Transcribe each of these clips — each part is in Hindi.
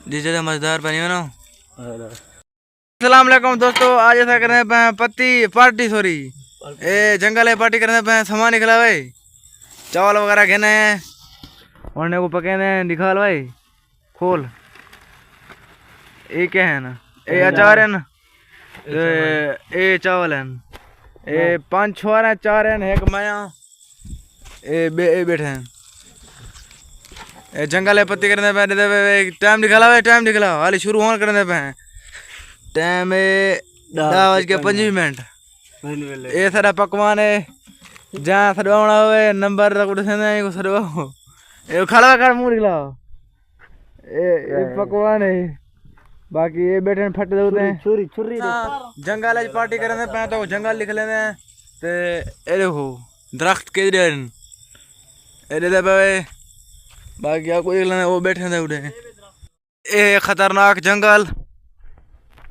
जिसे मजेदार बनी हो ना। अस्सलाम वालेकुम दोस्तों, आज ऐसा करने पे पत्ती पार्टी सॉरी ए जंगल है पार्टी करने पे सामान निकला भाई, चावल वगैरह घेने हैं और को पकेने निकाल भाई खोल। ये क्या है ना, ये अचार है ना, ये चावल है, ये 5 छोर हैं, 4 हैं, एक माया ये बैठे हैं। ये जंगल है पत्ती करने पे टाइम निकला भाई, टाइम निकला हाल शुरू होने करने पे टाइम 10:25। ये सारा पकवान है जहाँ सड़वाना हुए नंबर तक उठे को सड़वाओ ये खड़ा कर मुंह निकला ये पकवान है। बाकी ये बैठे फट देते हैं छुरी छुरी जंगल आज पार्टी करने पे तो जंगल लिख लेने हैं ते ये देखो दरख्त के दे बाकी आपको देख लेना वो बैठे थे उठे ये खतरनाक जंगल।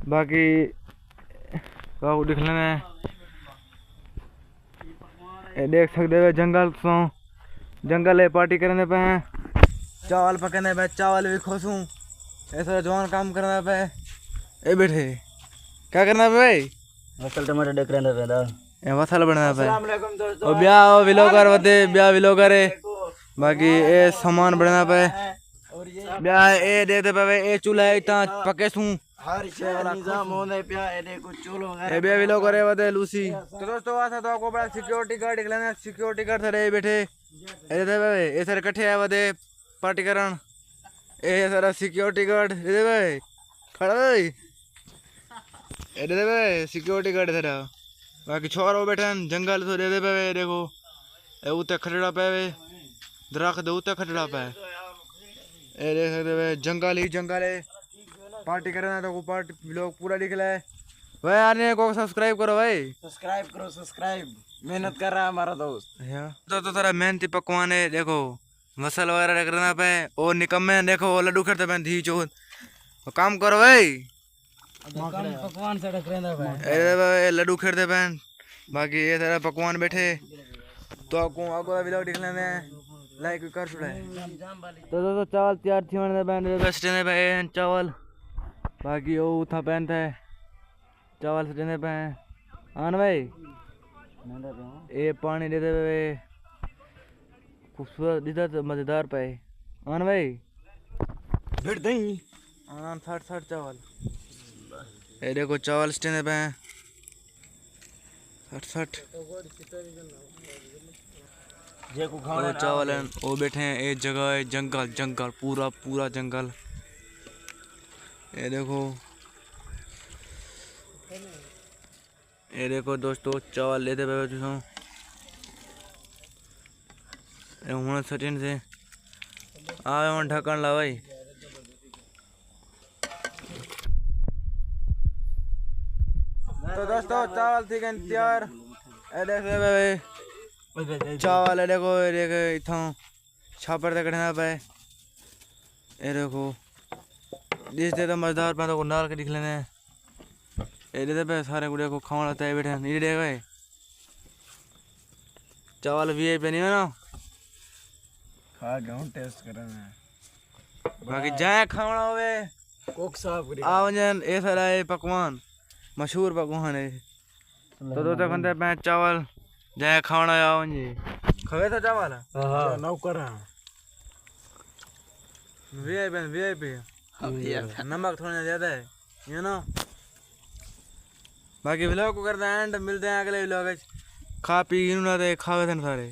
बाकी आपको देख लेना ये देख सकते हो जंगल तो जंगल है पार्टी करने पे हैं, चावल पकाने पे चावल भी खोसूं ऐसा जवान काम करना पे ये बैठे क्या करना पे भाई मसल टमाटर देख रहे हैं ये मसाला बनाना पे और ब्याह विलोगर वदे ब्याह विलोगर है। बाकी ये सामान बनाना पे ब्याह ये देते पे ये चूल्हा है इतना पके सूं हर निजाम होने पे एने कुछ चोलो ए बे विलोगर है वदे लूसी। तो दोस्तों आ तो आपको बड़ा सिक्योरिटी गार्ड निकलना सिक्योरिटी गार्ड थे बैठे ये दे भाई ये सारे इकट्ठे है वदे पार्टी करन ये सारा सिक्योरिटी गार्ड दे भाई खड़ा भाई ये दे भाई सिक्योरिटी गार्ड सारा। बाकी छोरो बैठे हैं जंगल तो दे भाई देखो ये उते खटड़ा पे दरख्त उते खटड़ा पे ये देख सकते भाई जंगल ही जंगल है पार्टी करना तो पार्टी लोग पूरा निकला है भाई यार ने को सब्सक्राइब करो भाई सब्सक्राइब करो सब्सक्राइब मेहनत कर रहा है हमारा दोस्त तो सारा मेहनती पकवान है देखो मसाला वगैरह करना पे और निकम्मे देखो लड्डू खरीदते पे धी चोत काम करो भाई पकवान से रख रहे भाई लड्डू खरीदते पे। बाकी ये सारा पकवान बैठे तो आपको व्लॉग दिख लेने लाइक कर छुड़ा है तो दोस्तों चावल तैयार थी मैंने बेस्ट ने पे चावल। बाकी वो उठा पहनता है चावल से देने पे आन भाई ये पानी देते हुए खूबसूरत दिखा तो मजेदार पे आन भाई फिर दही आन 60 चावल ये देखो चावल स्टेने पे 60 चावल है वो बैठे हैं एक जगह है जंगल जंगल पूरा पूरा जंगल ये देखो दोस्तों चावल लेते पे हूँ सचिन से आवे वहाँ ढक्कन ला भाई। तो दोस्तों चावल थी गए तैयार देखो भाई चावल है देखो इतना छापर तक ना पे ये देखो जिस दे तो मजेदार पे तो नाल के दिख लेने ये देते पे सारे गुड़े को खाना होता है बैठे नहीं देगा चावल वीआईपी नहीं है ना खा गया टेस्ट करना बाकी जाए खाना होवे कोक साहब आवजन ये सारा ये पकवान मशहूर पकवान है। तो दो खंदे पे चावल जाए खाना आओ जी खवे तो चावल हां नौकर वीआईपी नमक थोड़ा ज्यादा है यू नो। बाकी व्लॉग को करते हैं एंड मिलते हैं अगले व्लॉग खा पी ना खावे थे सारे।